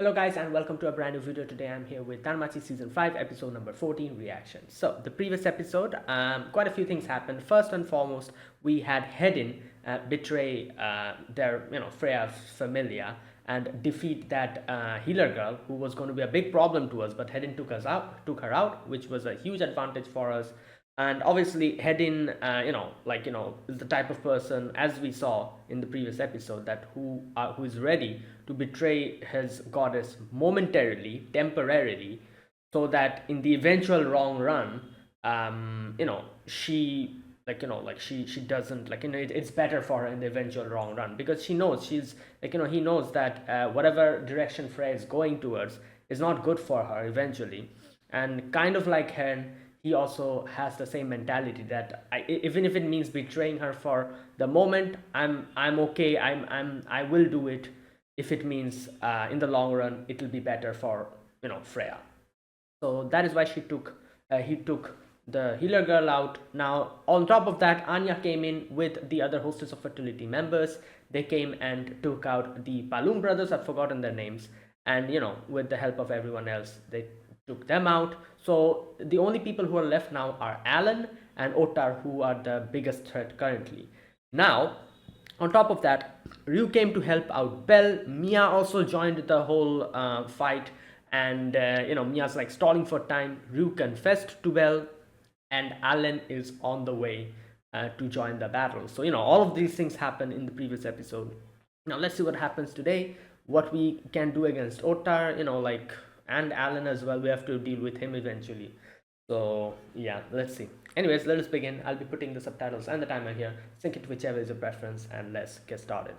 Hello guys and welcome to a brand new video. Today I'm here with Danmachi season 5 episode number 14 reaction. So the previous episode, quite a few things happened. First and foremost, we had Hedin betray their Freya's familia and defeat that healer girl who was going to be a big problem to us, but Hedin took her out, which was a huge advantage for us. And obviously Hedin is the type of person, as we saw in the previous episode, that who is ready to betray his goddess momentarily, temporarily, so that in the eventual wrong run, she she doesn't it's better for her in the eventual wrong run, because she knows she's he knows that whatever direction Frey is going towards is not good for her eventually. And kind of like Hen, he also has the same mentality that even if it means betraying her for the moment, I'm okay. I will do it if it means in the long run it will be better for Freya. So that is why he took the healer girl out. Now on top of that, Anya came in with the other hostess of fertility members. They came and took out the Palum brothers. I've forgotten their names. And with the help of everyone else, they took them out. So the only people who are left now are Alan and Otar, who are the biggest threat currently. Now, on top of that, Ryu came to help out Belle. Mia also joined the whole fight, and Mia's like stalling for time. Ryu confessed to Belle, and Alan is on the way to join the battle. So all of these things happen in the previous episode. Now let's see what happens today. What we can do against Otar, and Alan as well. We have to deal with him eventually. So yeah, let's see. Anyways, let us begin. I'll be putting the subtitles and the timer here. Sync it whichever is your preference, and let's get started.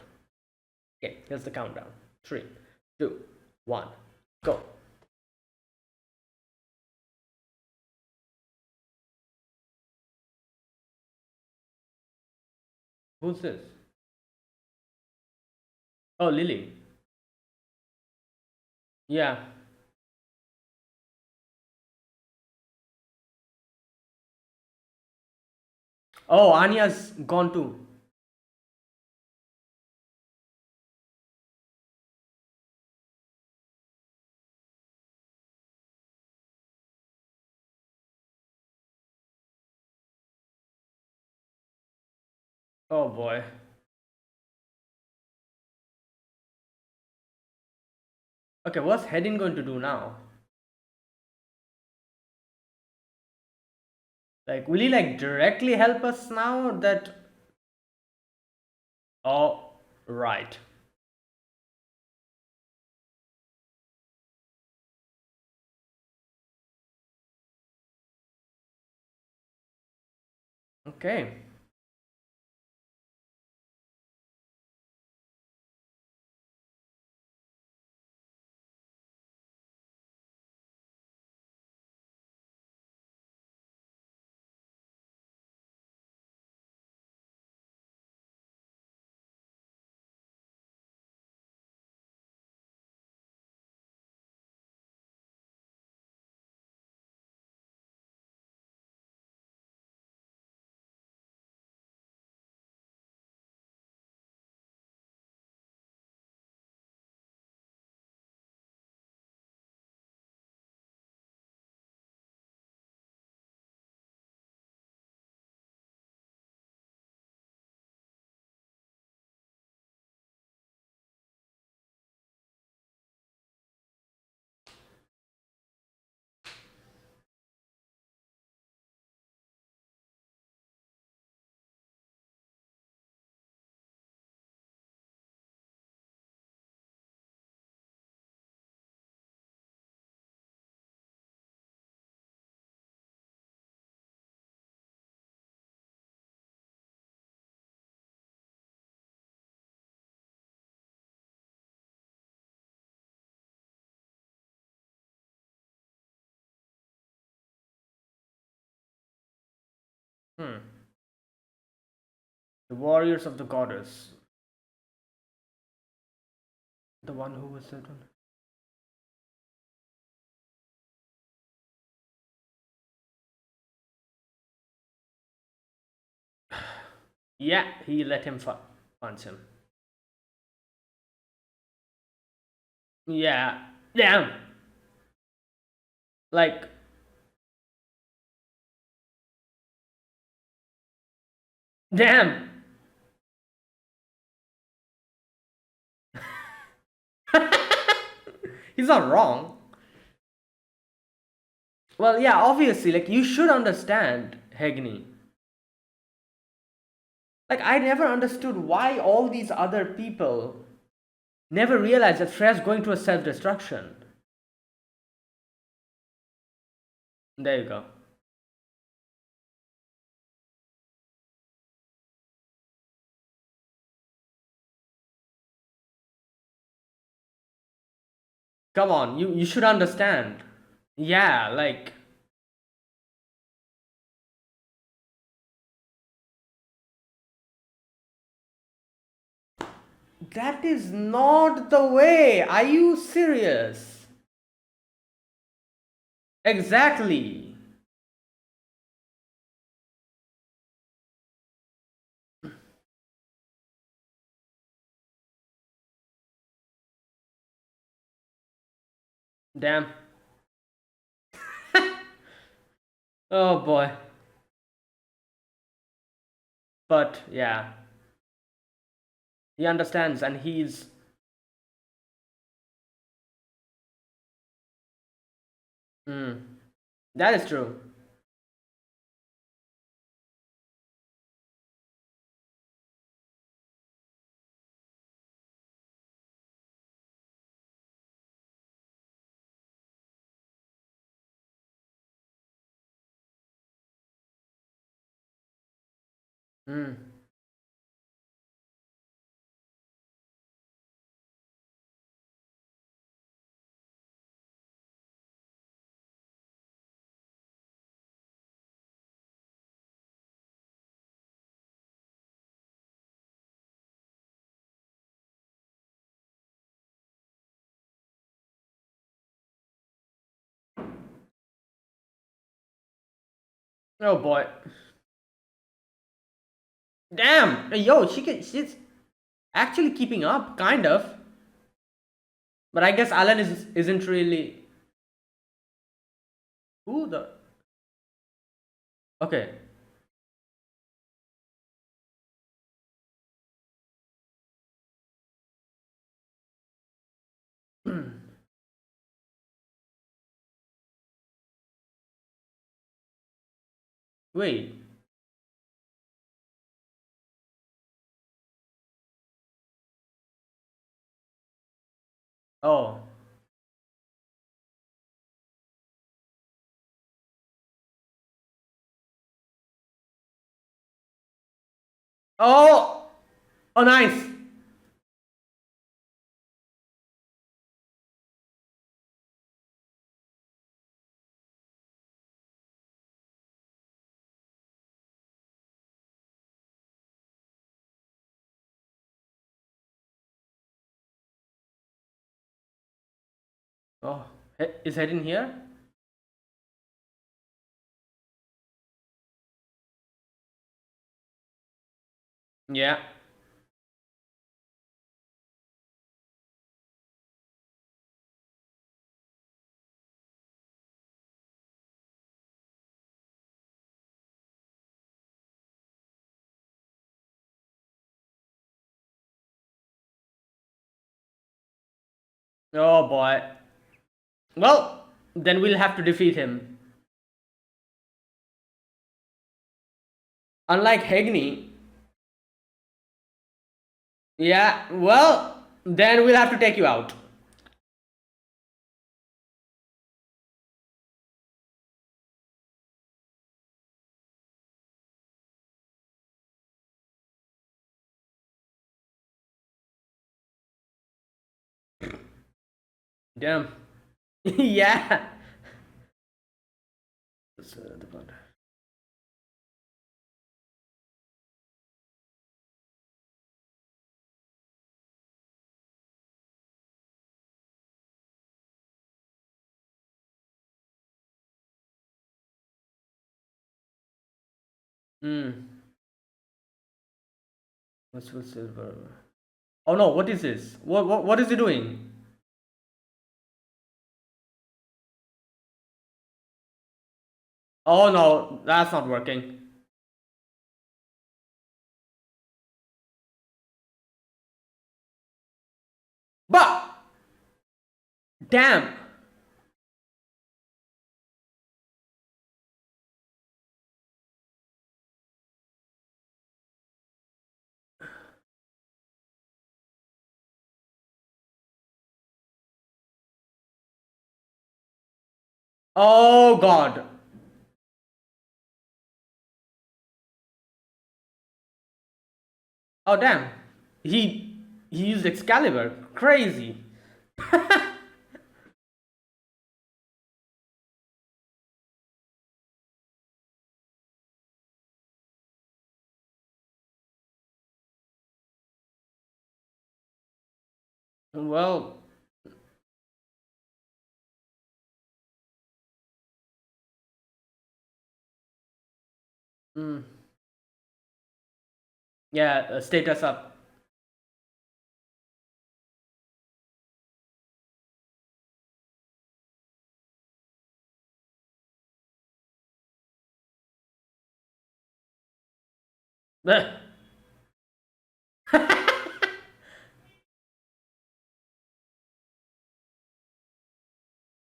Okay, here's the countdown. 3, 2, 1, go. Who's this? Oh, Lily. Yeah. Oh, Anya's gone too. Oh boy. Okay, what's Hedin going to do now? Like, will he directly help us now? That. Oh, right. Okay. Hmm. The warriors of the goddess. The one who was that one. Yeah, he let him punch him. Yeah, Damn. Like, damn. He's not wrong. Well, yeah, obviously, like, you should understand, Hegni. Like, I never understood why all these other people never realized that Freya's going to a self destruction. There you go. Come on, you should understand. Yeah, like, that is not the way. Are you serious? Exactly. Damn. Oh boy. But yeah, he understands and he's. Mm, that is true. Mm. Oh boy. Damn. Yo, she's actually keeping up, kind of. But I guess Alan isn't really. Who the. Okay. Wait. Oh. Oh. Oh, nice. Oh. Is head in here? Yeah. Oh boy. Well, then we'll have to defeat him. Unlike Hegni, yeah, well, then we'll have to take you out. Damn. Yeah. Hmm. What's silver? Oh no, what is this? What is he doing? Oh no, that's not working. But damn. Oh god. Oh damn. He used Excalibur. Crazy. Well, mm, yeah, status up.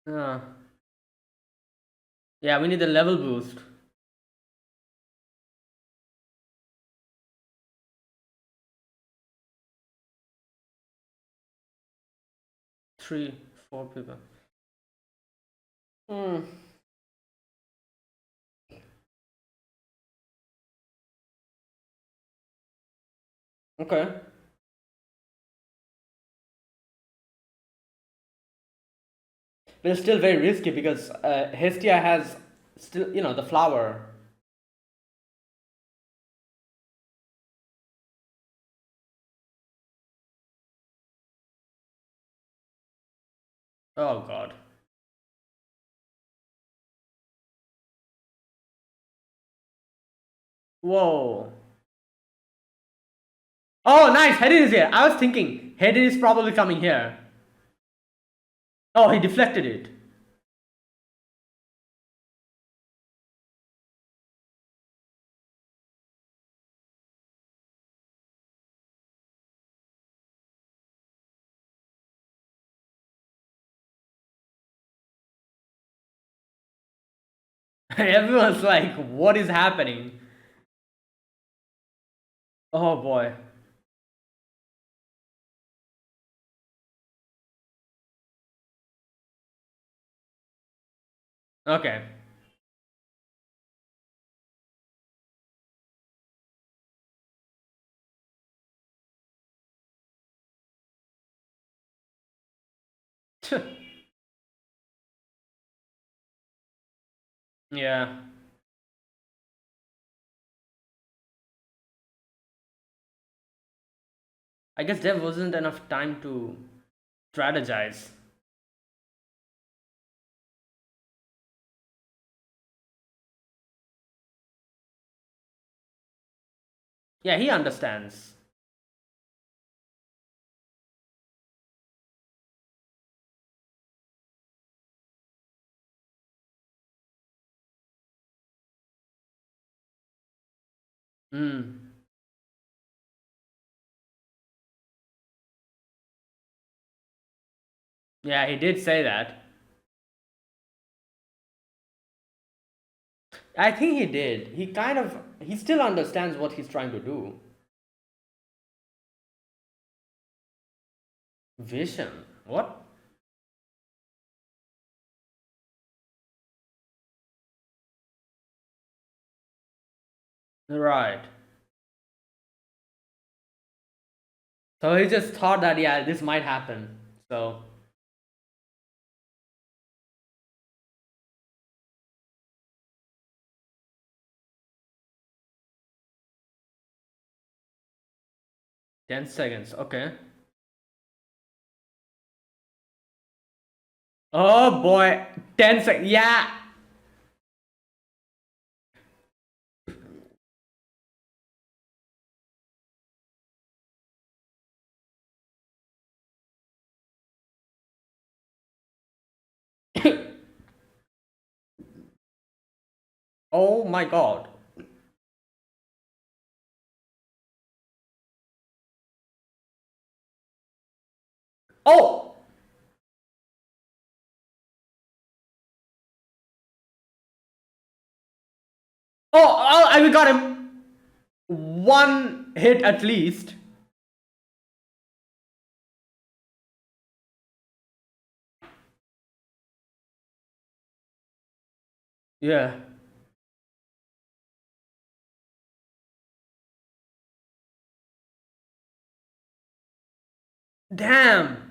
呃 yeah, we need the level boost. 3, 4 people. Hmm. Okay. But it's still very risky because Hestia has still, the flower. Oh god. Whoa. Oh, nice. Hedin is here. I was thinking Hedin is probably coming here. Oh, he deflected it. Everyone's like, what is happening? Oh boy. Okay. Yeah. I guess there wasn't enough time to strategize. Yeah, he understands. Hmm. Yeah, he did say that. I think he did. He still understands what he's trying to do. Vision. What? Right. So he just thought that, yeah, this might happen. So, 10 seconds. Okay. Oh boy. 10 seconds. Yeah. Oh my god. Oh! We got him. One hit at least. Yeah. Damn.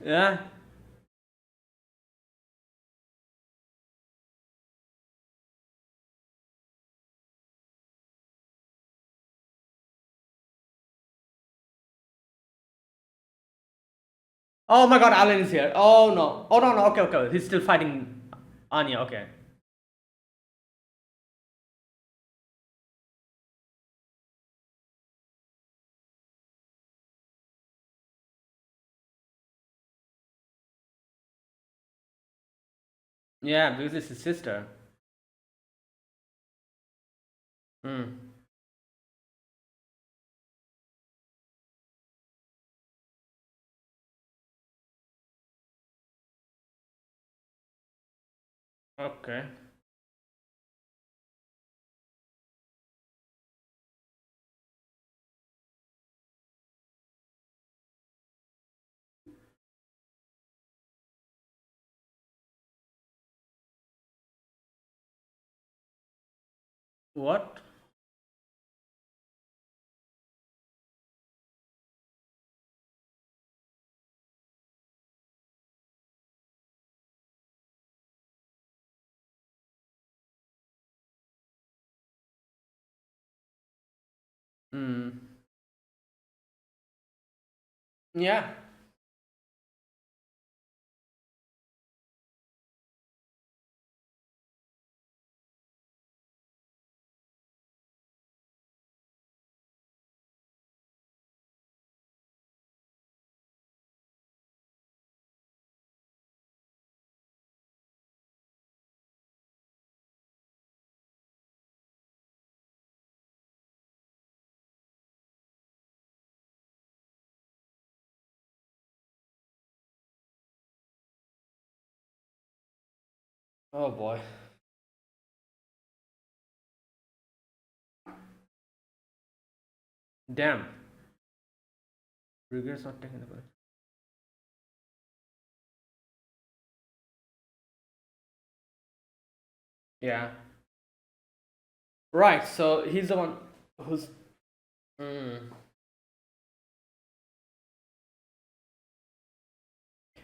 Yeah. Oh my god, Alan is here. Oh no. Oh no, no. Okay, okay. He's still fighting Anya. Okay. Yeah, because it's his sister. Hmm. Okay. What? Hmm. Yeah. Oh boy. Damn. Regrets not taking the bullet. Yeah. Right. So he's the one who's. Mm.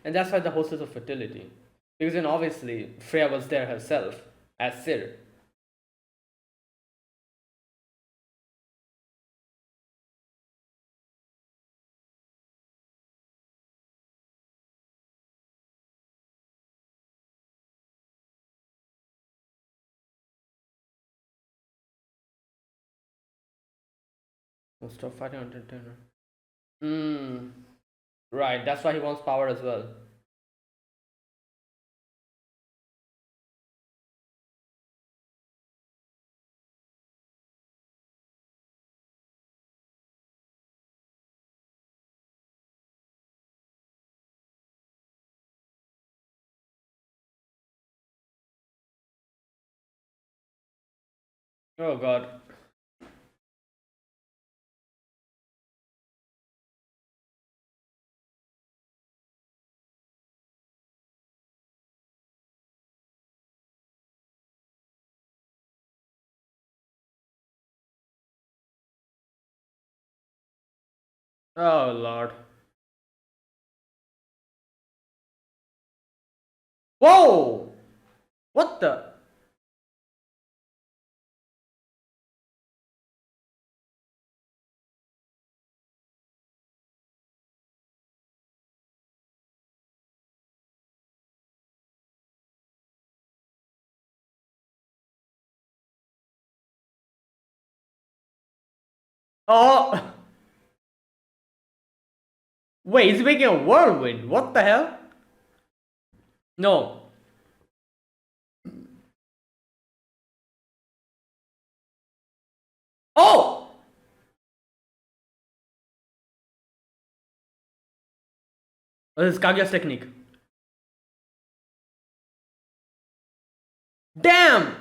And that's why the hostess of fertility, because then obviously Freya was there herself as Sir. So stop fighting on Tintin. Hmm. Right. That's why he wants power as well. Oh god. Oh lord. Whoa! What the? Oh! Wait, he's making a whirlwind. What the hell? No. Oh! This is Kaguya's technique. Damn!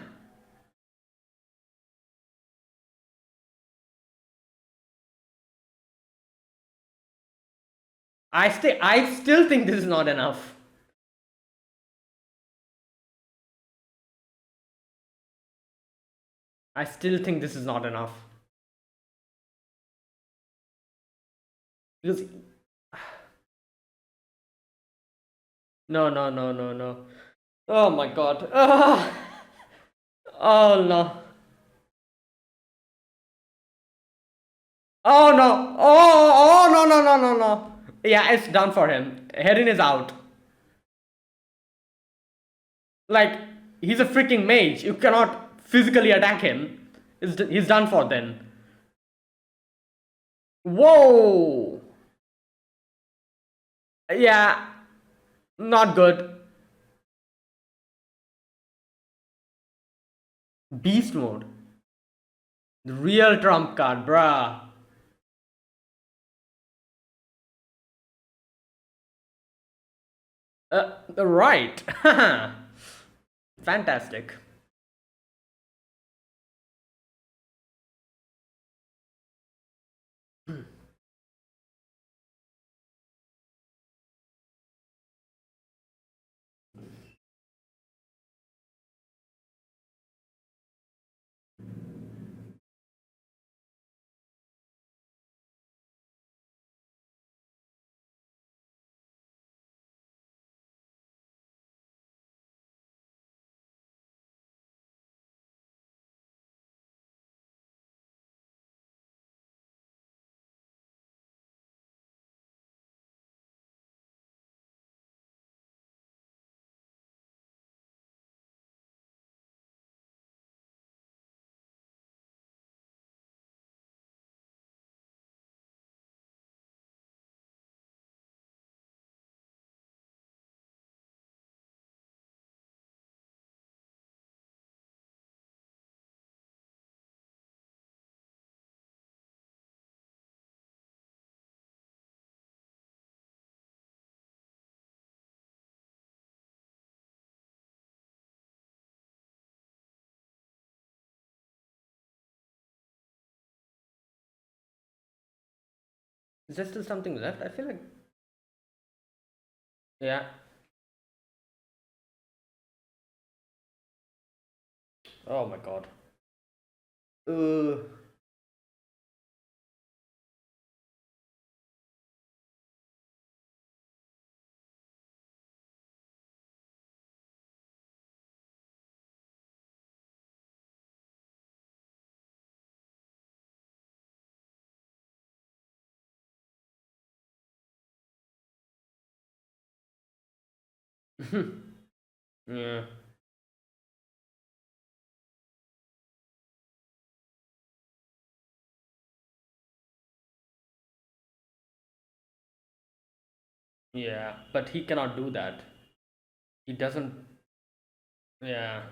I still think this is not enough. I still think this is not enough. Because no, no, no, no, no. Oh my god. Oh no. Oh no. Oh no, no, no, no, no. Yeah, it's done for him. Herin is out. Like, he's a freaking mage. You cannot physically attack him. He's done for then. Whoa. Yeah, not good. Beast mode. The real trump card, bruh. Right. Fantastic. Is there still something left? I feel like. Yeah. Oh my god. Uh. Yeah. Yeah. But he cannot do that. He doesn't. Yeah.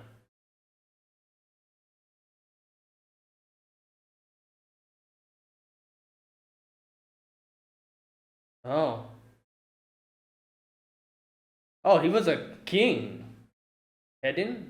Oh. Oh, he was a king. Hedin?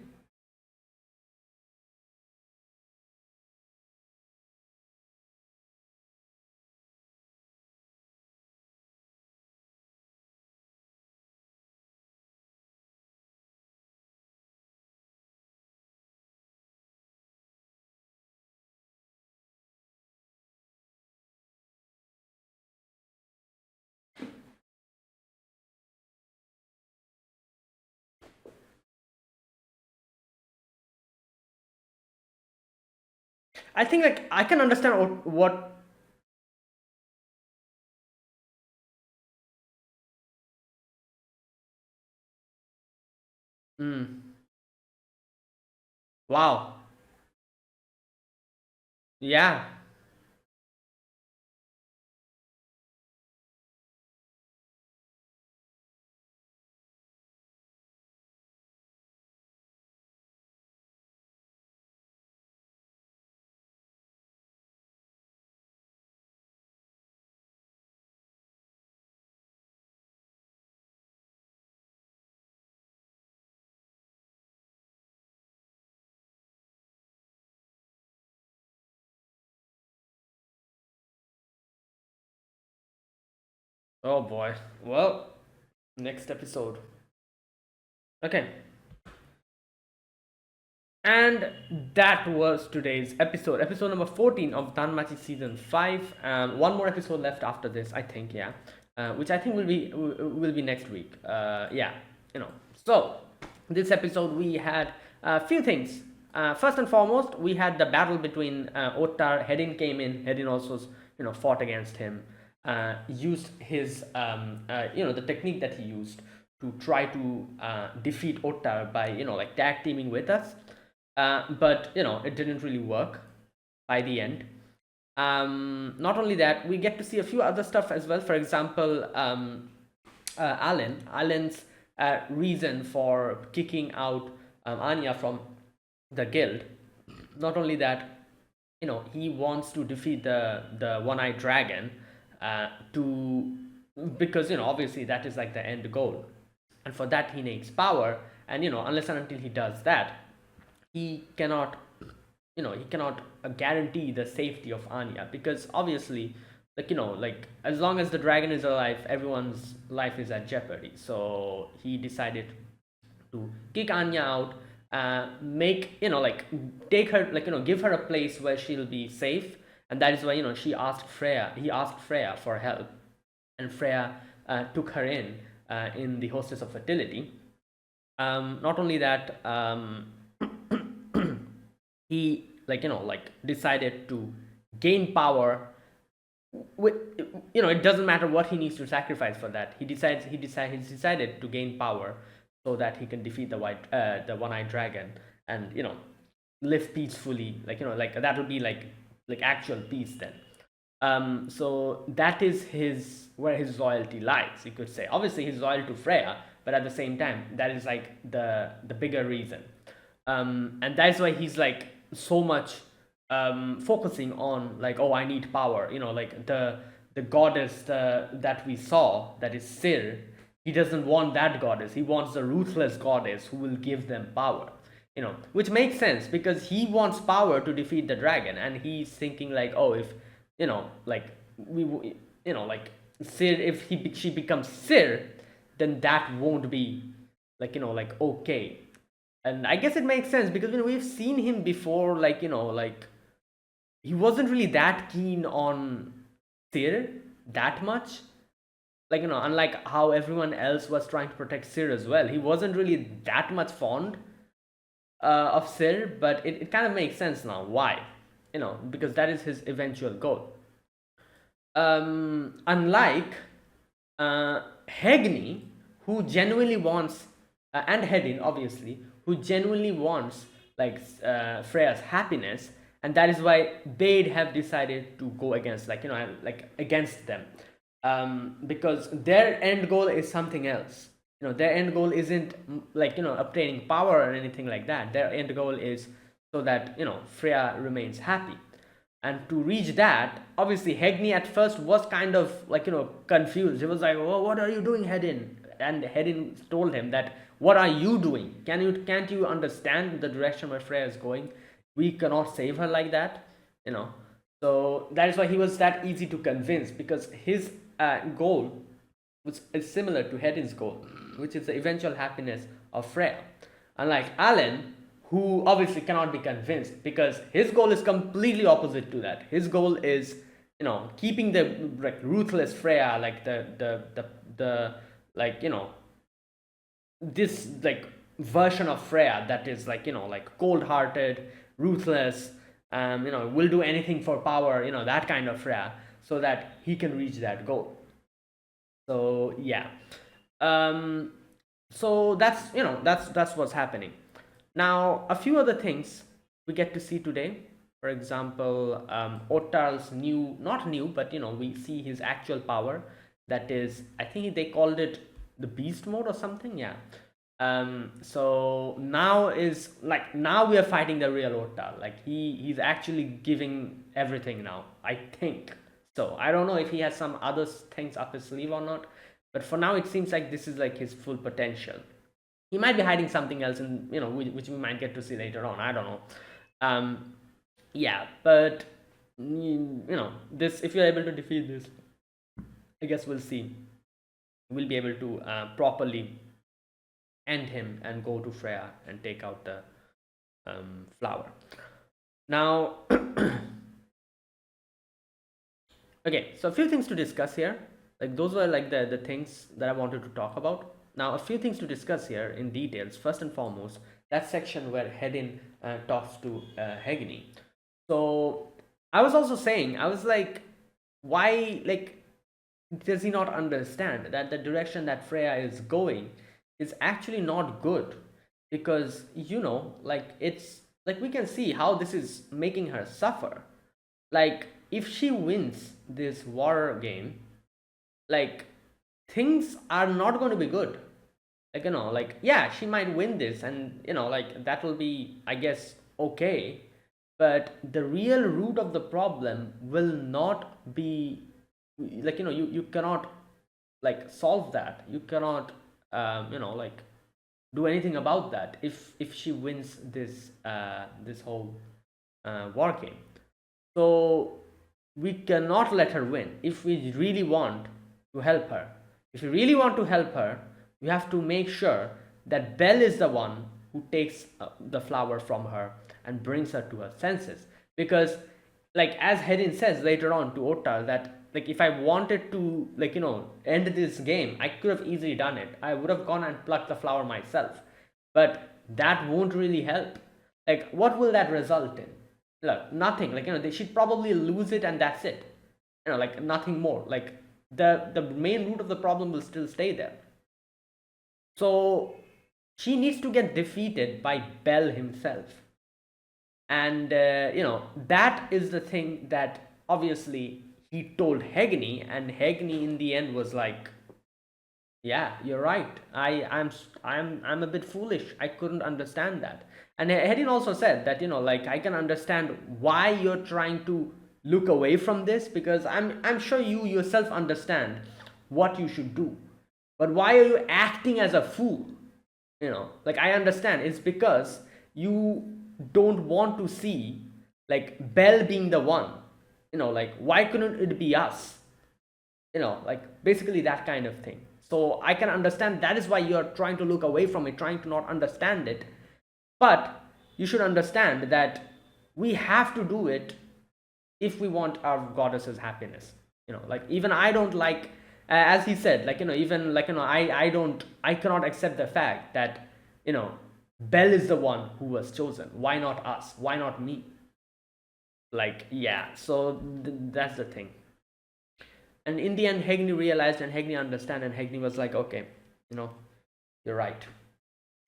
I think like I can understand what. Mm. Wow. Yeah. Oh boy. Well, next episode. Okay. And that was today's episode number 14 of Danmachi season 5. One more episode left after this, I think, yeah. Which I think will be next week. Yeah, you know. So, this episode we had a few things. First and foremost, we had the battle between Ottar. Hedin came in. Hedin also, fought against him. Used his, the technique that he used to try to defeat Ottar by, like tag teaming with us. But it didn't really work by the end. Not only that, we get to see a few other stuff as well. For example, Alan's reason for kicking out Anya from the guild. Not only that, he wants to defeat the one-eyed dragon, to because obviously that is like the end goal, and for that he needs power. And unless and until he does that, he cannot guarantee the safety of Anya, because obviously, like as long as the dragon is alive, everyone's life is at jeopardy. So he decided to kick Anya out, make like take her, like give her a place where she'll be safe. And that is why he asked Freya for help, and Freya took her in the Hostess of Fertility. Not only that, he decided to gain power with, it doesn't matter what he needs to sacrifice for that. He's decided to gain power so that he can defeat the one-eyed dragon, and live peacefully, like that would be like actual peace then. So that is where his loyalty lies, you could say. Obviously he's loyal to Freya, but at the same time, that is like the bigger reason. And that's why he's like so much focusing on, like, oh, I need power, like the goddess that we saw, that is Sir. He doesn't want that goddess. He wants the ruthless goddess who will give them power, which makes sense, because he wants power to defeat the dragon, and he's thinking like, oh, if like we like Sir, if she becomes Sir, then that won't be like okay. And I guess it makes sense, because we've seen him before, like like he wasn't really that keen on Sir that much, like unlike how everyone else was trying to protect Sir as well. He wasn't really that much fond of Sir, but it kind of makes sense now why, because that is his eventual goal. Unlike Hegni, who genuinely wants, and Hedin obviously, who genuinely wants like Freya's happiness, and that is why they'd have decided to go against, like against them, because their end goal is something else. Their end goal isn't like obtaining power or anything like that. Their end goal is so that Freya remains happy. And to reach that, obviously Hegni at first was kind of like confused. He was like, oh, what are you doing, Hedin? And Hedin told him that, what are you doing? Can't you understand the direction where Freya is going? We cannot save her like that, so that is why he was that easy to convince, because his goal is similar to Hedin's goal, which is the eventual happiness of Freya. Unlike Alan, who obviously cannot be convinced, because his goal is completely opposite to that. His goal is, keeping the like ruthless Freya, like the like this like version of Freya that is like like cold-hearted, ruthless, will do anything for power, that kind of Freya, so that he can reach that goal. So yeah, so that's what's happening. Now, a few other things we get to see today. For example, Ottar's new, not new, but we see his actual power. That is, I think they called it the Beast Mode or something. Yeah. So now we are fighting the real Ottar. Like he's actually giving everything now, I think. So I don't know if he has some other things up his sleeve or not, but for now it seems like this is like his full potential. He might be hiding something else, and which we might get to see later on. I don't know. Yeah, but this, if you're able to defeat this, I guess we'll see. will be able to properly end him and go to Freya and take out the flower. Now, okay, so a few things to discuss here. Like those were like the things that I wanted to talk about. Now, a few things to discuss here in details. First and foremost, that section where Hedin talks to Hegni. So I was also saying, I was like, why, like, does he not understand that the direction that Freya is going is actually not good? Because, like, it's like we can see how this is making her suffer. Like, if she wins this war game, like, things are not going to be good. Like, like, yeah, she might win this, and, like, that will be, I guess, okay. But the real root of the problem will not be, like, you cannot, like, solve that. You cannot, like, do anything about that if she wins this whole war game. So we cannot let her win if we really want to help her. If we really want to help her, we have to make sure that Belle is the one who takes the flower from her and brings her to her senses. Because, like, as Hedin says later on to Ottar, that, like, if I wanted to, like, end this game, I could have easily done it. I would have gone and plucked the flower myself. But that won't really help. Like, what will that result in? Look, nothing. Like, they should probably lose it and that's it. Like, nothing more. Like, the main root of the problem will still stay there. So she needs to get defeated by Bell himself. And that is the thing that obviously he told Hegni, and Hegni in the end was like, yeah, you're right. I'm a bit foolish. I couldn't understand that. And Hedin also said that, like, I can understand why you're trying to look away from this, because I'm sure you yourself understand what you should do. But why are you acting as a fool? Like, I understand it's because you don't want to see, like, Bell being the one. Like, why couldn't it be us? Like, basically that kind of thing. So I can understand that is why you're trying to look away from it, trying to not understand it. But you should understand that we have to do it if we want our goddess's happiness. Like, even I don't like, as he said, like, even, like, I cannot accept the fact that, Bell is the one who was chosen. Why not us? Why not me? Like, yeah, so that's the thing. And in the end, Hegni realized and Hegni understand, and Hegni was like, okay, you're right.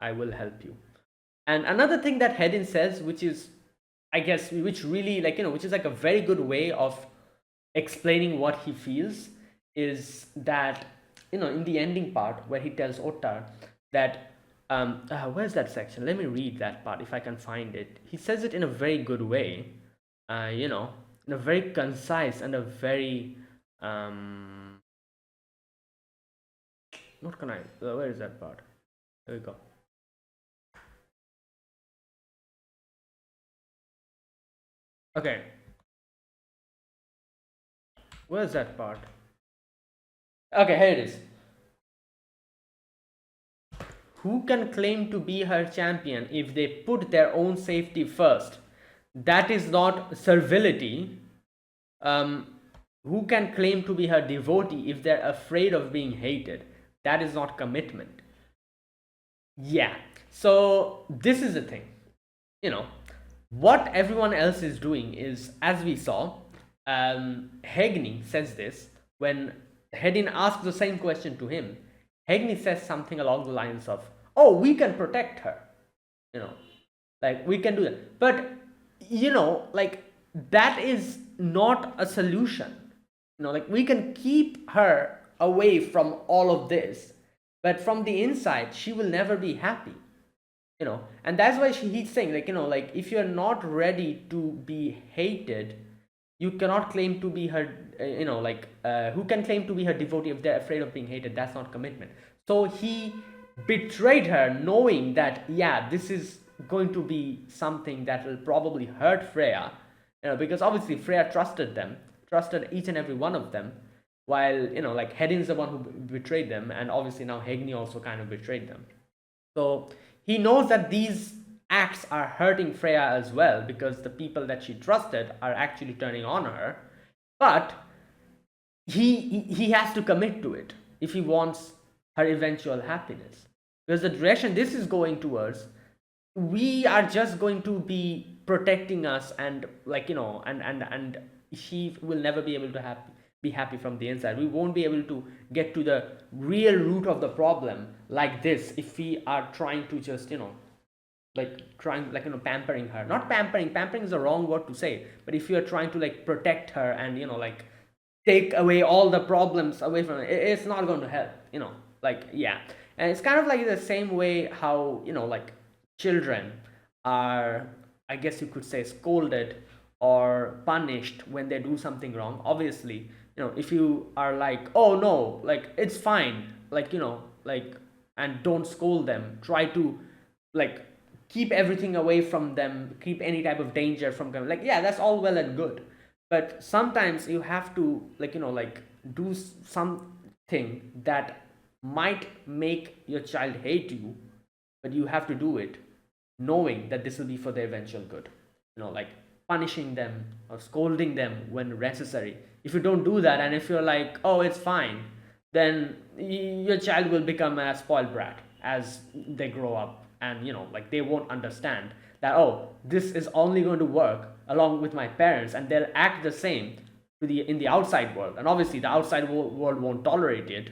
I will help you. And another thing that Hedin says, which is, I guess, which really, like, which is like a very good way of explaining what he feels, is that, in the ending part where he tells Ottar that, where's that section? Let me read that part if I can find it. He says it in a very good way, in a very concise and a very, what can I, where is that part? There we go. Okay. Where's that part? Okay, here it is. Who can claim to be her champion if they put their own safety first? That is not servility. Who can claim to be her devotee if they're afraid of being hated? That is not commitment. Yeah. So this is the thing. What everyone else is doing is, as we saw, Hegni says this when Hedin asks the same question to him. Hegni says something along the lines of, oh, we can protect her. Like, we can do that. But, like, that is not a solution. Like, we can keep her away from all of this, but from the inside, she will never be happy. And that's why he's saying, like, like, if you're not ready to be hated, you cannot claim to be her, who can claim to be her devotee if they're afraid of being hated? That's not commitment. So he betrayed her, knowing that, yeah, this is going to be something that will probably hurt Freya, because obviously Freya trusted each and every one of them. while like Hedin's the one who betrayed them, and obviously now Hegni also kind of betrayed them. So he knows that these acts are hurting Freya as well, because the people that she trusted are actually turning on her. But he has to commit to it if he wants her eventual happiness. Because the direction this is going towards, we are just going to be protecting us, and and she will never be able to be happy from the inside. We won't be able to get to the real root of the problem like this if we are trying to just pampering her. Not pampering is the wrong word to say, but if you are trying to protect her and take away all the problems away from it, it's not going to help. Yeah. And it's kind of like the same way how children are, I guess you could say, scolded or punished when they do something wrong. Obviously, if you are like, oh no, it's fine, and don't scold them, try to keep everything away from them, keep any type of danger from them, yeah, that's all well and good. But sometimes you have to do something that might make your child hate you, but you have to do it knowing that this will be for their eventual good. Like punishing them or scolding them when necessary. If you don't do that, and if you're like, oh, it's fine, then your child will become a spoiled brat as they grow up, and they won't understand that, oh, this is only going to work along with my parents, and they'll act the same in the outside world, and obviously the outside world won't tolerate it.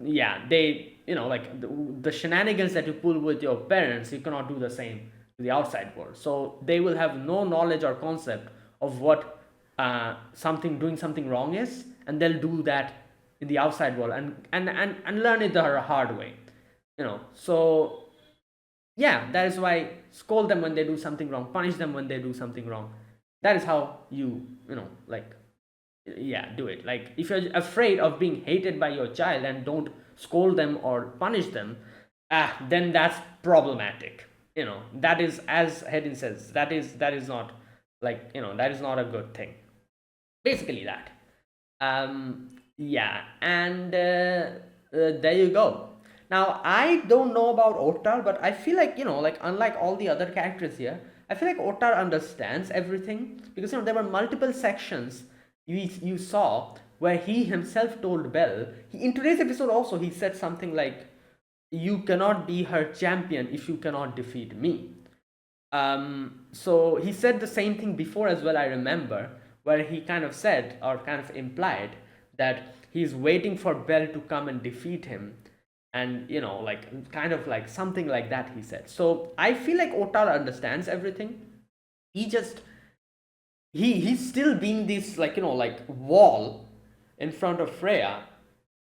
Yeah, they the shenanigans that you pull with your parents, you cannot do the same to the outside world. So they will have no knowledge or concept of what doing something wrong is, and they'll do that in the outside world, and learn it the hard way. So yeah, that is why scold them when they do something wrong, punish them when they do something wrong. That is how you yeah, do it. If you're afraid of being hated by your child and don't scold them or punish them, then that's problematic. That is, as Hedin says, that is not that is not a good thing. Basically that. Yeah, and there you go. Now, I don't know about Otar, but I feel like, unlike all the other characters here, I feel like Otar understands everything, because, there were multiple sections you saw where he himself told Belle. In today's episode also, he said something like, you cannot be her champion if you cannot defeat me. So he said the same thing before as well, I remember, where he kind of said, or kind of implied, that he's waiting for Belle to come and defeat him, and kind of like something like that he said. So I feel like Otar understands everything. He just he's still being this wall in front of Freya,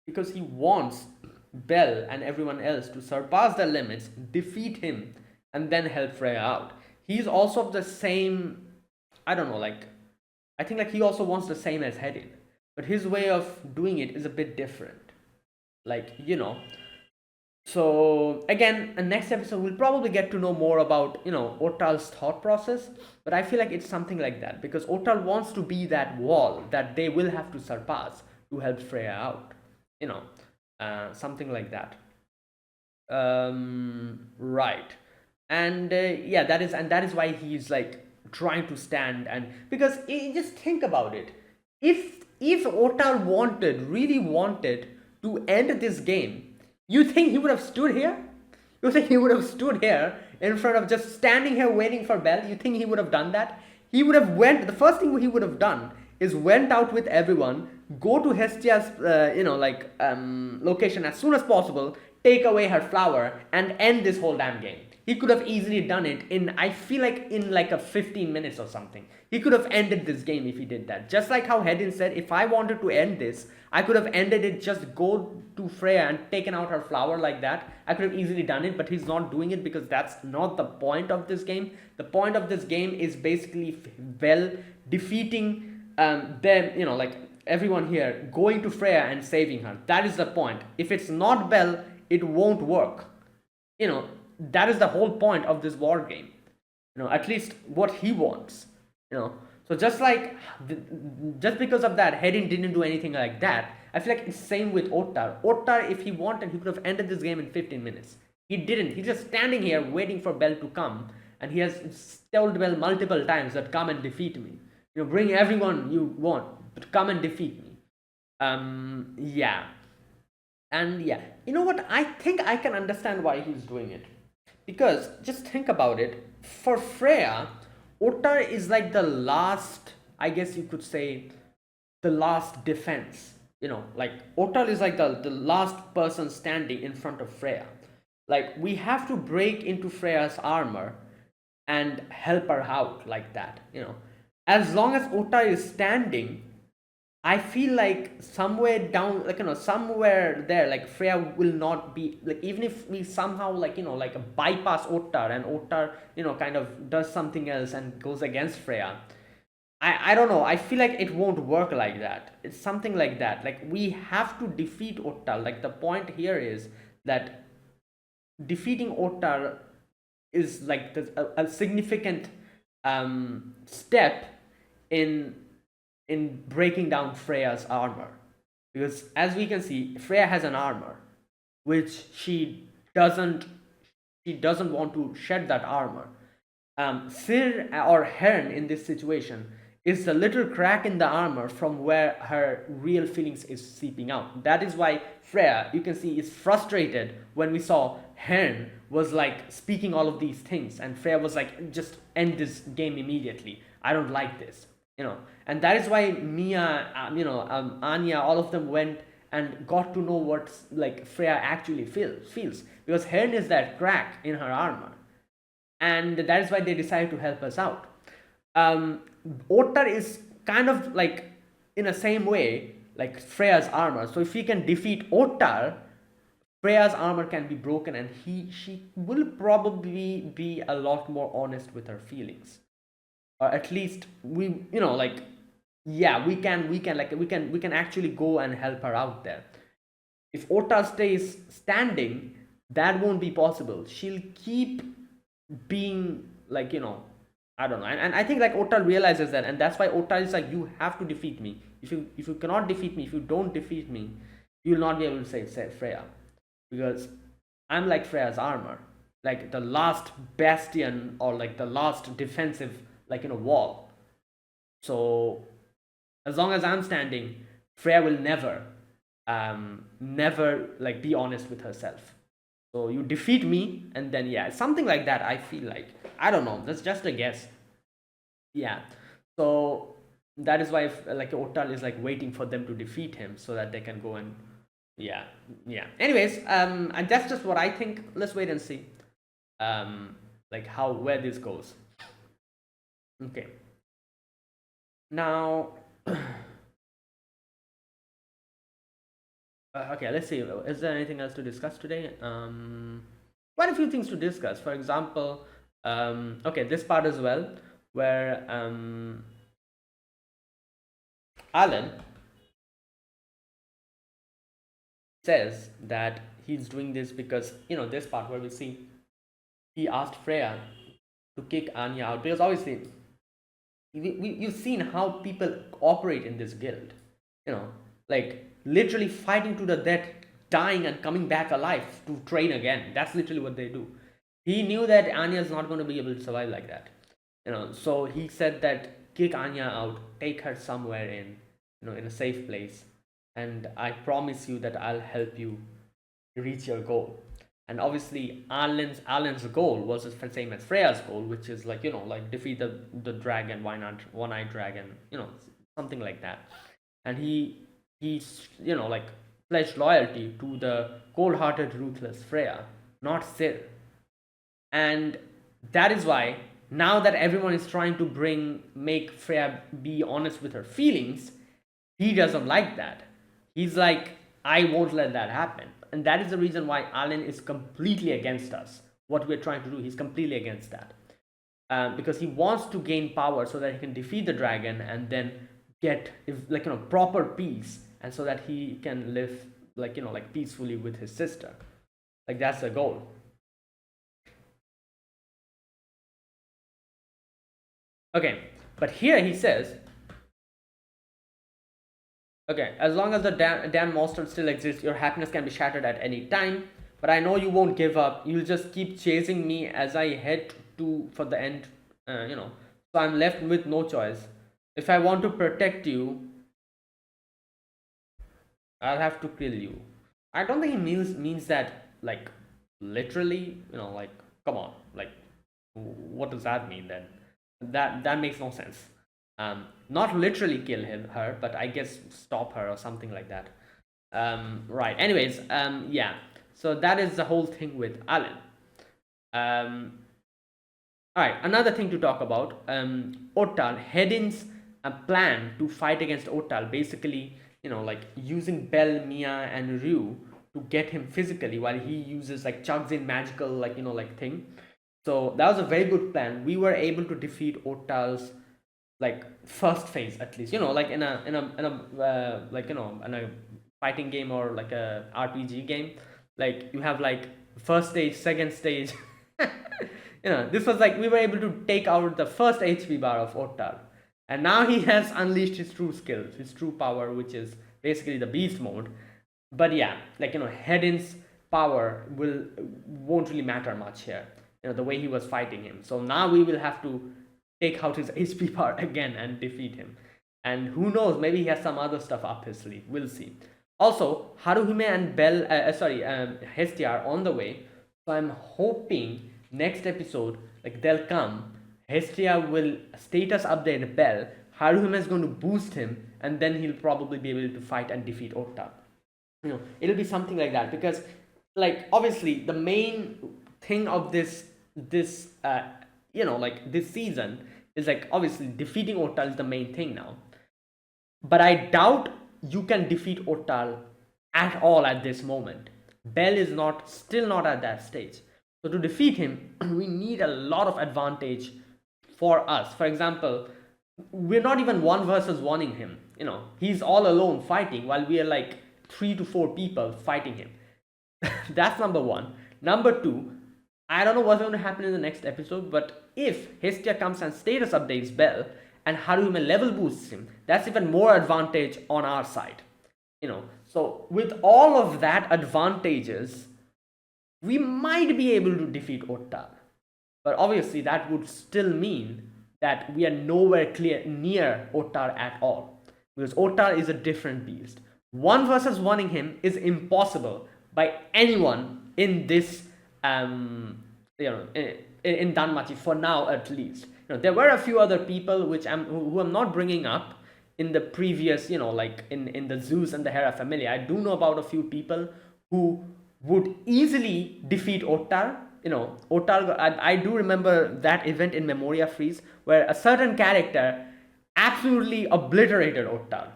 because he wants Belle and everyone else to surpass their limits, defeat him, and then help Freya out. He's also of the same, I don't know, I think he also wants the same as Hedin, but his way of doing it is a bit different. So again, in next episode we'll probably get to know more about Otal's thought process, but I feel like it's something like that, because Otal wants to be that wall that they will have to surpass to help Freya out. Something like that. Right. And yeah, that is why he's trying to stand, and because just think about it. If Otal really wanted to end this game, you think he would have stood here? You think he would have stood here in front of, just standing here waiting for Belle? You think he would have done that? He would have the first thing he would have done is went out with everyone, go to Hestia's location as soon as possible, take away her flower, and end this whole damn game. He could have easily done it in, I feel like, in a 15 minutes or something. He could have ended this game if he did that. Just like how Hedin said, if I wanted to end this, I could have ended it, just go to Freya and taken out her flower like that. I could have easily done it, but he's not doing it because that's not the point of this game. The point of this game is basically Belle defeating them, everyone here, going to Freya and saving her. That is the point. If it's not Belle, it won't work. That is the whole point of this war game. At least what he wants. So just like just because of that, Hedin didn't do anything like that. I feel like it's same with Ottar. Ottar, if he wanted, he could have ended this game in 15 minutes. He didn't. He's just standing here waiting for Bell to come, and he has told Bell multiple times that come and defeat me. Bring everyone you want, but come and defeat me. Yeah, and yeah, you know what? I think I can understand why he's doing it. Because just think about it. For Freya, Ottar is like the last, I guess you could say, the last defense. Like Ottar is like the last person standing in front of Freya. Like we have to break into Freya's armor and help her out like that. As long as Ottar is standing, I feel like somewhere down, like somewhere there, like Freya will not be like, even if we somehow like bypass Ottar, and Ottar kind of does something else and goes against Freya. I don't know. I feel like it won't work like that. It's something like that. Like we have to defeat Ottar. Like the point here is that defeating Ottar is like a significant step in breaking down Freya's armor, because as we can see, Freya has an armor which doesn't she doesn't want to shed that armor. Sir or Hern in this situation is the little crack in the armor from where her real feelings is seeping out. That is why Freya, you can see, is frustrated when we saw Hern was like speaking all of these things, and Freya was like, just end this game immediately. I don't like this. And that is why Mia, Anya, all of them went and got to know what like Freya actually feels, because Hern is that crack in her armor, and that is why they decided to help us out. Um, Ottar is kind of like in the same way like Freya's armor. So if we can defeat Ottar, Freya's armor can be broken, and she will probably be a lot more honest with her feelings, or at least like, yeah, we can actually go and help her out there. If Ottar stays standing, that won't be possible. She'll keep being like, I don't know. And I think like Ottar realizes that, and that's why Ottar is like, you have to defeat me. If you cannot defeat me, if you don't defeat me, you will not be able to save Freya, because I'm like Freya's armor, like the last bastion, or like the last defensive, like wall. So as long as I'm standing, Freya will never like be honest with herself. So you defeat me, and then yeah, something like that. I feel like, I don't know. That's just a guess. Yeah. So that is why like Ottal is like waiting for them to defeat him so that they can go and, yeah, yeah. Anyways, and that's just what I think. Let's wait and see, like how where this goes. Okay. Now, okay, let's see. Is there anything else to discuss today? Quite a few things to discuss. For example, okay, this part as well, where Alan says that he's doing this because, this part where we see he asked Freya to kick Anya out, because obviously you've seen how people operate in this guild, like literally fighting to the death, dying and coming back alive to train again. That's literally what they do. He knew that Anya is not going to be able to survive like that, so he said that kick Anya out, take her somewhere in a safe place, and I promise you that I'll help you reach your goal. And obviously Alan's goal was the same as Freya's goal, which is like, like defeat the dragon, why not one-eyed dragon, something like that. And he's like pledged loyalty to the cold-hearted, ruthless Freya, not Sir. And that is why, now that everyone is trying to make Freya be honest with her feelings, he doesn't like that. He's like, I won't let that happen. And that is the reason why Alan is completely against us. What we're trying to do, he's completely against that. Because he wants to gain power so that he can defeat the dragon and then get proper peace, and so that he can live like peacefully with his sister. Like that's the goal. Okay, But here he says, okay, as long as the Dan monster still exists, your happiness can be shattered at any time. But I know you won't give up. You'll just keep chasing me as I head to for the end. So I'm left with no choice. If I want to protect you, I'll have to kill you. I don't think he means that like literally. Like come on, like what does that mean then? That makes no sense. Not literally kill her, but I guess stop her or something like that. Right. Anyways, yeah. So that is the whole thing with Alan. All right. Another thing to talk about. Otal Hedin's plan to fight against Otal, basically, like using Bell, Mia, and Ryu to get him physically, while he uses like chugs in magical like thing. So that was a very good plan. We were able to defeat Otal's like first phase at least. Like in a fighting game or like a RPG game. Like you have like first stage, second stage. This was like we were able to take out the first HP bar of Otal, and now he has unleashed his true skills, his true power, which is basically the beast mode. But yeah, like Hedin's power won't really matter much here. The way he was fighting him. So now we will have to take out his HP bar again and defeat him. And who knows, maybe he has some other stuff up his sleeve. We'll see. Also, Haruhime and Hestia are on the way. So I'm hoping next episode, like they'll come. Hestia will status update Bell. Haruhime is going to boost him, and then he'll probably be able to fight and defeat Ota. It'll be something like that, because like obviously the main thing of this like this season is like obviously defeating Otal is the main thing now. But I doubt you can defeat Otal at all at this moment. Bell is still not at that stage. So to defeat him, we need a lot of advantage for us. For example, we're not even one versus oneing him. He's all alone fighting while we are like 3 to 4 people fighting him. That's number one. Number two, I don't know what's going to happen in the next episode, but if Hestia comes and status updates Bell and Haruhime level boosts him, that's even more advantage on our side. So with all of that advantages, we might be able to defeat Otal. But obviously that would still mean that we are nowhere near Otal at all. Because Otal is a different beast. One versus oneing him is impossible by anyone in this in Danmachi, for now at least. There were a few other people who I'm not bringing up in the previous, like in the Zeus and the Hera family. I do know about a few people who would easily defeat Otar. Otar, I do remember that event in Memoria Freeze where a certain character absolutely obliterated Otar,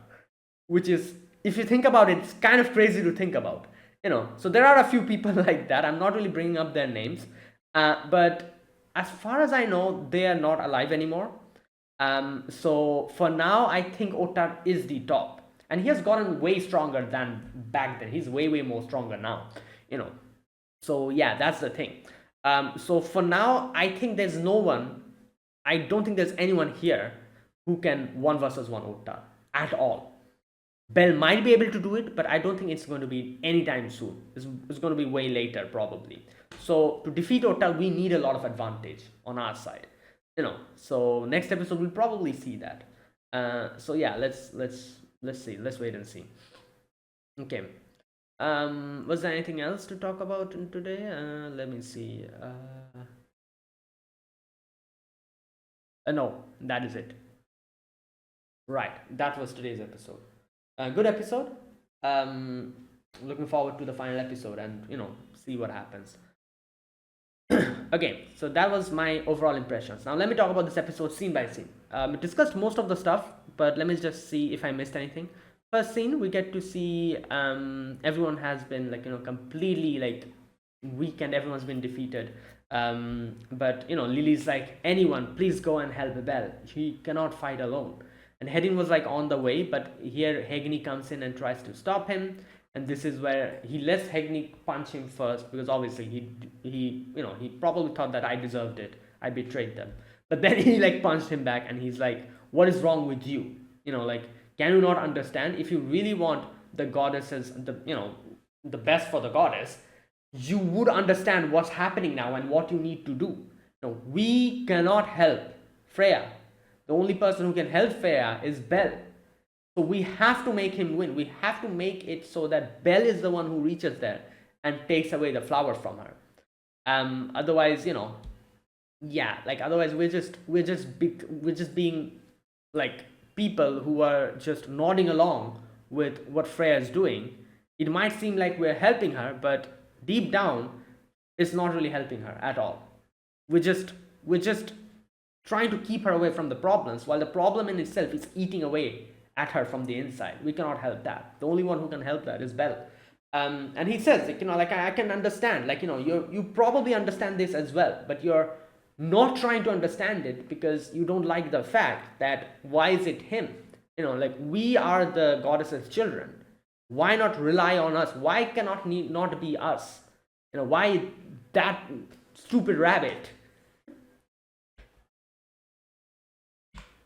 which is, if you think about it, it's kind of crazy to think about. So there are a few people like that. I'm not really bringing up their names, but as far as I know, they are not alive anymore. So for now, I think Otar is the top, and he has gotten way stronger than back then. He's way more stronger now. So yeah, that's the thing. So for now, I think there's no one. I don't think there's anyone here who can 1 versus 1 Otar at all. Bell might be able to do it, but I don't think it's going to be anytime soon. It's going to be way later probably. So to defeat Otal, we need a lot of advantage on our side. So next episode we'll probably see that. So yeah, let's see. Let's wait and see. Okay. Was there anything else to talk about today? Let me see. No, that is it. Right, that was today's episode. Good episode. Looking forward to the final episode and see what happens. Okay, so that was my overall impressions. Now let me talk about this episode scene by scene. We discussed most of the stuff, but let me just see if I missed anything. First scene, we get to see everyone has been completely weak and everyone's been defeated. But Lily's like, anyone, please go and help Bell. He cannot fight alone. And Hedin was on the way, but here Hegni comes in and tries to stop him. And this is where he lets Hegni punch him first, because obviously he probably thought that I deserved it. I betrayed them. But then he like punched him back, and he's like, what is wrong with you? Like, can you not understand? If you really want the goddesses, the best for the goddess, you would understand what's happening now and what you need to do. No, we cannot help Freya. The only person who can help Freya is Bel. So we have to make him win. We have to make it so that Bel is the one who reaches there and takes away the flower from her. Otherwise, yeah, like otherwise we're just being like people who are just nodding along with what Freya is doing. It might seem like we're helping her, but deep down, it's not really helping her at all. We're just trying to keep her away from the problems, while the problem in itself is eating away at her from the inside. We cannot help that. The only one who can help that is Bel. And he says, like I can understand, you probably understand this as well, but you're not trying to understand it because you don't like the fact that why is it him? Like we are the goddess's children. Why not rely on us? Why cannot not be us? Why that stupid rabbit?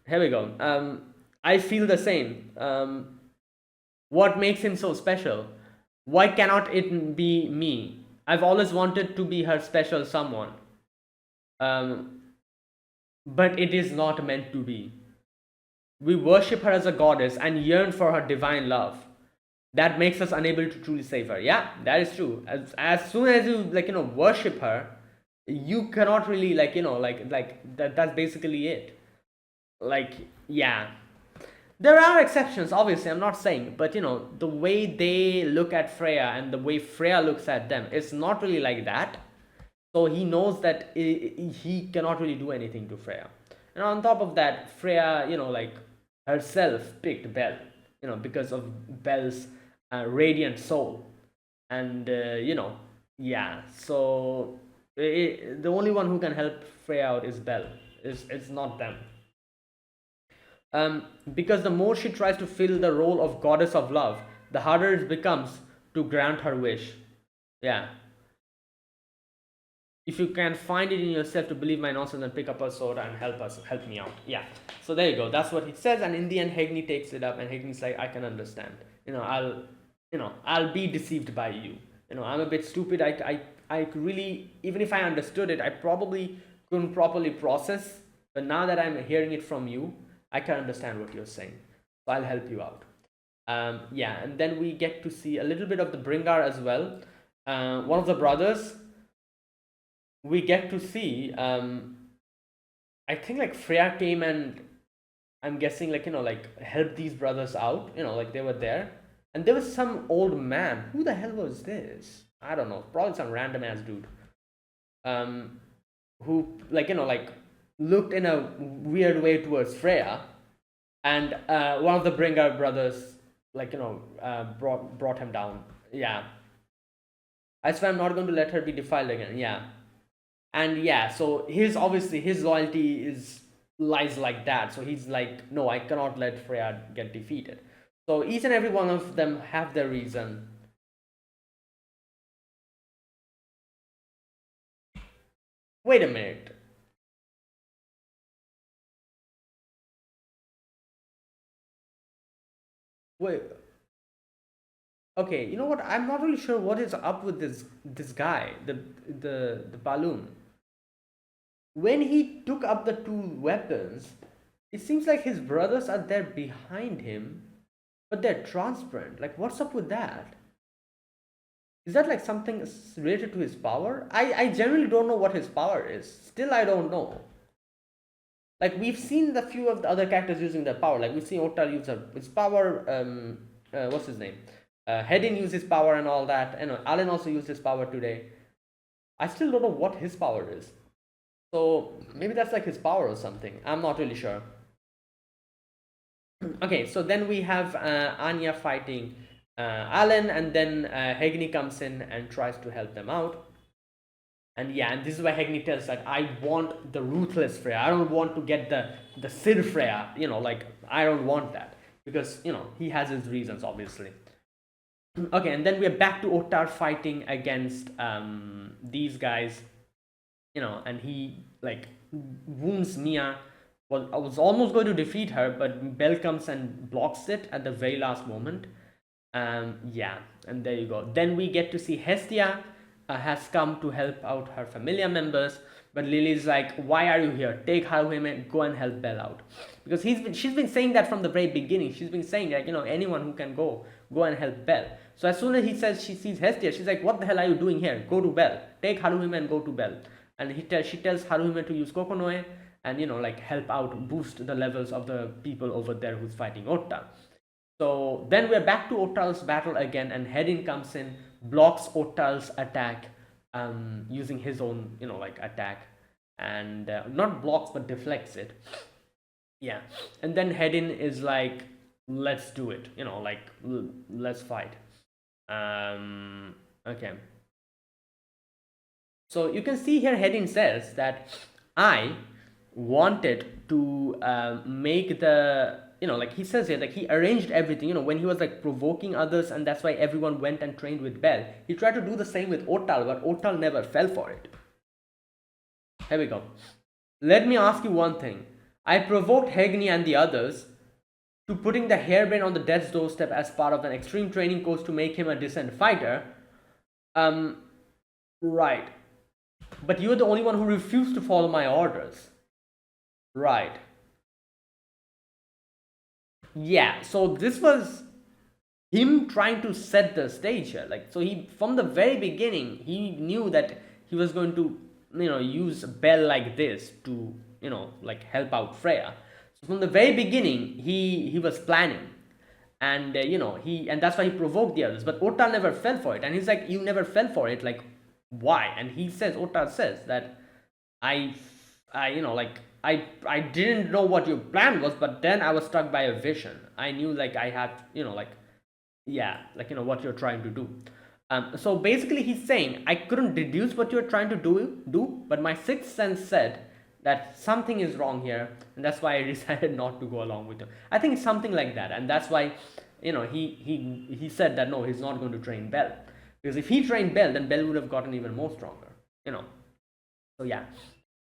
Here we go. I feel the same. What makes him so special? Why cannot it be me? I've always wanted to be her special someone. But it is not meant to be. We worship her as a goddess and yearn for her divine love. That makes us unable to truly save her. Yeah, that is true. As soon as you worship her, you cannot really that's basically it. Yeah. There are exceptions, obviously, I'm not saying, but the way they look at Freya and the way Freya looks at them, it's not really like that. So he knows that he cannot really do anything to Freya. And on top of that, Freya, herself picked Bel, because of Bel's radiant soul. And, yeah, so the only one who can help Freya out is Bel. It's not them. Because the more she tries to fill the role of goddess of love, the harder it becomes to grant her wish. Yeah. If you can find it in yourself to believe my nonsense, and pick up a sword and help me out. Yeah. So there you go. That's what he says, and in the end, Hegni takes it up, and Hegni's like, I can understand. I'll be deceived by you. I'm a bit stupid. I really, even if I understood it, I probably couldn't properly process. But now that I'm hearing it from you, I can understand what you're saying. So I'll help you out. Yeah, and then we get to see a little bit of the Bringar as well. One of the brothers, we get to see, I think Freya came and I'm guessing help these brothers out, they were there. And there was some old man. Who the hell was this? I don't know. Probably some random ass dude. Who looked in a weird way towards Freya, and one of the Bringar brothers brought him down. Yeah. I swear I'm not going to let her be defiled again. Yeah. And yeah, so his loyalty lies like that. So he's like, no, I cannot let Freya get defeated. So each and every one of them have their reason. Wait a minute. Wait. Okay, you know what? I'm not really sure what is up with this guy, the Balloon. When he took up the two weapons, it seems like his brothers are there behind him, but they're transparent. What's up with that? Is that something related to his power? I generally don't know what his power is. Still, I don't know. We've seen the few of the other characters using their power. We've seen Ottar use his power. What's his name? Hedin used his power and all that. Alan also used his power today. I still don't know what his power is. So maybe that's his power or something. I'm not really sure. Okay, so then we have Anya fighting Alan, and then Hegni comes in and tries to help them out. And yeah, and this is why Hegni tells I want the ruthless Freya. I don't want to get the Sir Freya. I don't want that. Because, he has his reasons, obviously. Okay, and then we're back to Ottar fighting against these guys. and he like wounds Mia. Well, I was almost going to defeat her, but Bell comes and blocks it at the very last moment. Yeah, and there you go. Then we get to see Hestia has come to help out her familiar members, but Lily's like, "Why are you here? Take Haruhime, go and help Bell out," because she's been saying that from the very beginning. She's been saying that anyone who can go and help Bell. So as soon as she sees Hestia, she's like, "What the hell are you doing here? Go to Bell. Take Haruhime and go to Bell." And she tells Haruhime to use Kokonoe and like help out, boost the levels of the people over there who's fighting Ota. So then we're back to Otal's battle again, and Hedin comes in, blocks Otal's attack, using his own, attack, and not blocks but deflects it. Yeah, and then Hedin is like, "Let's do it," let's fight. Okay. So you can see here Hedin says that I wanted to make the he says here, like, he arranged everything, when he was like provoking others, and that's why everyone went and trained with Bell. He tried to do the same with Otal, but Otal never fell for it. Here we go. "Let me ask you one thing. I provoked Hegni and the others to putting the hairbrain on the death's doorstep as part of an extreme training course to make him a decent fighter. Right. But you're the only one who refused to follow my orders." Right. Yeah, so this was him trying to set the stage here. Like, so he, from the very beginning, he knew that he was going to, use Bell like this to, like help out Freya. So from the very beginning, he was planning. And, and that's why he provoked the others. But Ota never fell for it. And he's like, "You never fell for it. Like, why?" And Ota says that I didn't know what your plan was, but then I was struck by a vision. I knew, like, I had, what you're trying to do. So basically he's saying, I couldn't deduce what you're trying to do, but my sixth sense said that something is wrong here, and that's why I decided not to go along with you. I think it's something like that, and that's why, he said that no, he's not going to train Bell. Because if he trained Bell, then Bell would have gotten even more stronger, So yeah.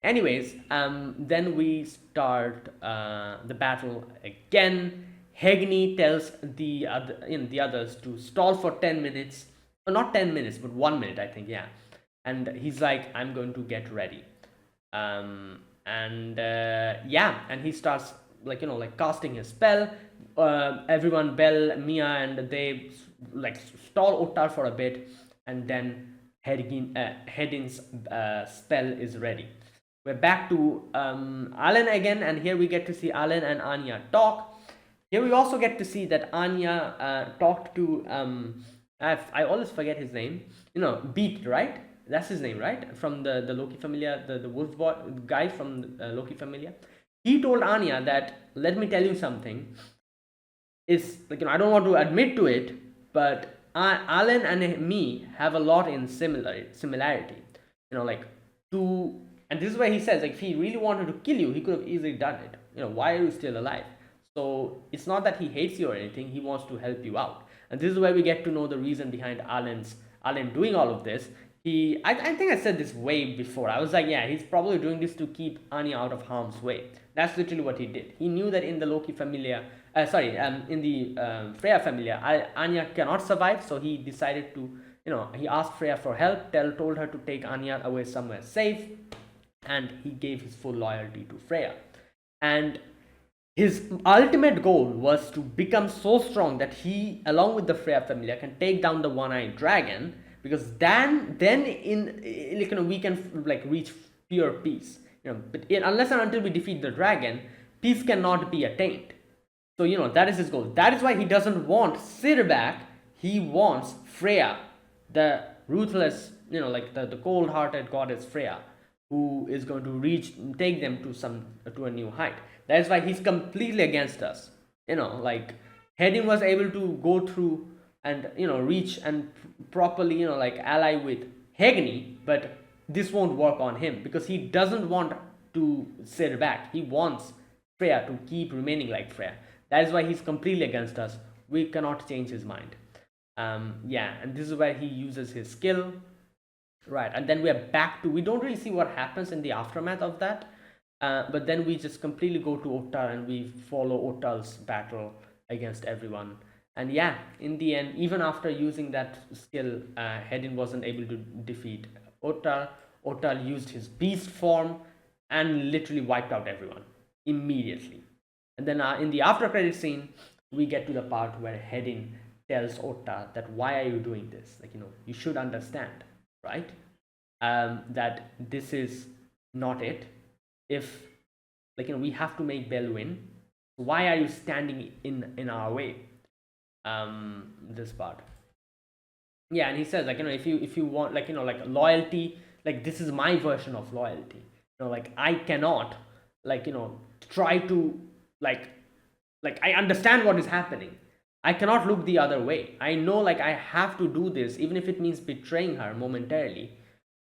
Anyways, then we start the battle again. Hegni tells the others to stall for 10 minutes. Not 10 minutes, but 1 minute, I think, yeah. And he's like, "I'm going to get ready." Yeah, and he starts casting his spell. Everyone, Bell, Mia, and they stall Ottar for a bit, and then Hedin's spell is ready. We're back to Alan again, and here we get to see Alan and Anya talk. Here we also get to see that Anya talked to I always forget his name. Beat, right? That's his name, right? From the Loki Familia, the wolf boy guy from Loki Familia. He told Anya that, "Let me tell you something. It's like, I don't want to admit to it, but Alan and me have a lot in similarity. And this is where he says, like, if he really wanted to kill you, he could have easily done it. Why are you still alive? So it's not that he hates you or anything. He wants to help you out. And this is where we get to know the reason behind Alan doing all of this. I think I said this way before. I was like, yeah, he's probably doing this to keep Anya out of harm's way. That's literally what he did. He knew that in the Loki Familia, in the Freya Familia, Anya cannot survive. So he decided to, he asked Freya for help. Told her to take Anya away somewhere safe. And he gave his full loyalty to Freya. And his ultimate goal was to become so strong that he, along with the Freya Familia, can take down the one-eyed dragon, because then we can reach pure peace. But unless and until we defeat the dragon, peace cannot be attained. So that is his goal. That is why he doesn't want Sirbak. He wants Freya, the ruthless, the cold-hearted goddess Freya, who is going to take them to a new height. That's why he's completely against us. Hedin was able to go through and reach and properly ally with Hegni, but this won't work on him because he doesn't want to sit back. He wants Freya to keep remaining like Freya. That is why he's completely against us. We cannot change his mind. And this is where he uses his skill. Right, and then we are back to, we don't really see what happens in the aftermath of that, but then we just completely go to Ottar and we follow Ottar's battle against everyone. And yeah, in the end, even after using that skill, Hedin wasn't able to defeat Ottar. Ottar used his beast form and literally wiped out everyone immediately. And then in the after credit scene, we get to the part where Hedin tells Ottar that why are you doing this? Like, you should understand, right? That this is not it. If, like, we have to make Bell win. Why are you standing in our way? This part. Yeah, and he says, like, if you want, like, like loyalty, like this is my version of loyalty. Like I cannot, like, try to, like I understand what is happening. I cannot look the other way. I know, like, I have to do this, even if it means betraying her momentarily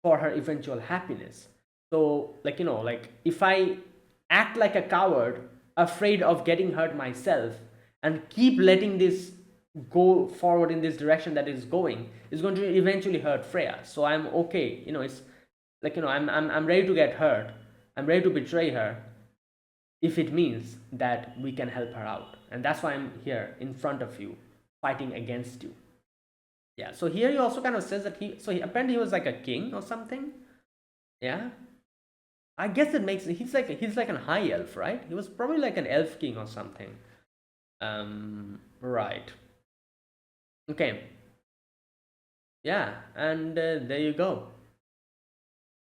for her eventual happiness. So, like, like if I act like a coward, afraid of getting hurt myself, and keep letting this go forward in this direction that is going, is going to eventually hurt Freya. So I'm okay. It's like, I'm ready to get hurt. I'm ready to betray her if it means that we can help her out. And that's why I'm here in front of you, fighting against you. Yeah, so here he also kind of says that he apparently he was like a king or something. Yeah, I guess it makes, he's like an high elf, right? He was probably like an elf king or something. Right. Okay. Yeah, and there you go.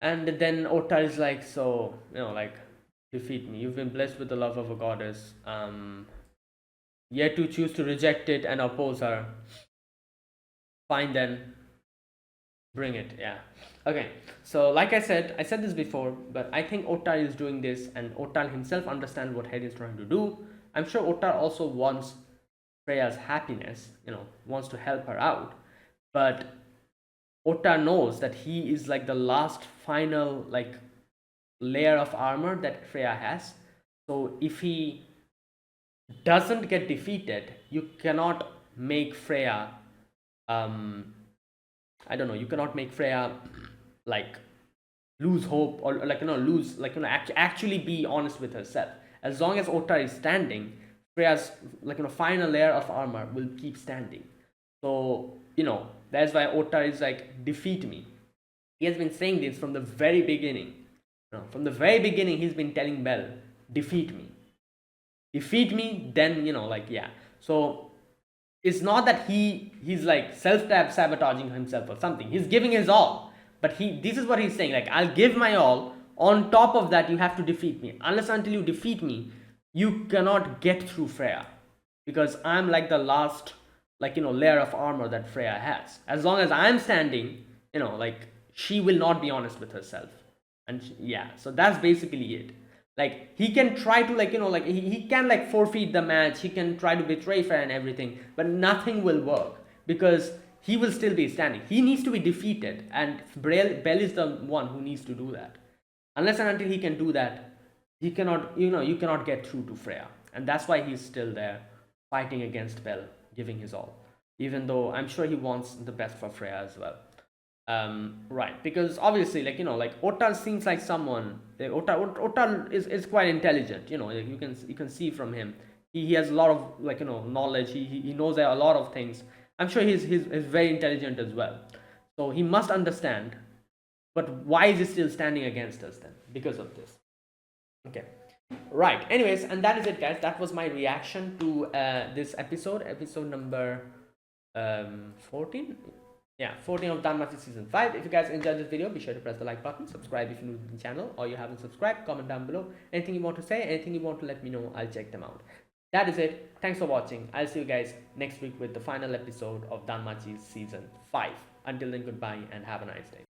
And then Ottar is like, so, like, defeat me. You've been blessed with the love of a goddess. Yet to choose to reject it and oppose her. Fine then. Bring it. Yeah. Okay. So, like I said this before, but I think Ottar is doing this, and Ottar himself understands what Hedin is trying to do. I'm sure Ottar also wants Freya's happiness, wants to help her out. But Ottar knows that he is like the last final, like, layer of armor that Freya has. So if he doesn't get defeated, you cannot make Freya, I don't know, you cannot make Freya, like, lose hope, or, like, lose, like, actually be honest with herself. As long as Ottar is standing, Freya's, like, final layer of armor will keep standing. So, that's why Ottar is like, defeat me. He has been saying this from the very beginning. From the very beginning, he's been telling Bell, defeat me. Defeat me, then, like, yeah. So, it's not that he's like self-sabotaging himself or something. He's giving his all. But this is what he's saying, like, I'll give my all. On top of that, you have to defeat me. Unless until you defeat me, you cannot get through Freya. Because I'm like the last, like, layer of armor that Freya has. As long as I'm standing, like, she will not be honest with herself. And yeah, so that's basically it. Like, he can try to, like, like, he can, like, forfeit the match, he can try to betray Freya and everything, but nothing will work, because he will still be standing. He needs to be defeated, and Bell is the one who needs to do that. Unless and until he can do that, he cannot, you cannot get through to Freya. And that's why he's still there, fighting against Bell, giving his all. Even though I'm sure he wants the best for Freya as well. Right, because obviously, like, like, Ottar seems like someone, Ottar is quite intelligent, you can see from him. He has a lot of, like, knowledge. He knows a lot of things. I'm sure he's very intelligent as well. So he must understand. But why is he still standing against us then? Because of this. Okay. Right. Anyways, and that is it, guys. That was my reaction to this episode number 14. Yeah, 14 of Danmachi season 5. If you guys enjoyed this video, be sure to press the like button, subscribe if you're new to the channel, or you haven't subscribed, comment down below. Anything you want to say, anything you want to let me know, I'll check them out. That is it. Thanks for watching. I'll see you guys next week with the final episode of Danmachi season 5. Until then, goodbye and have a nice day.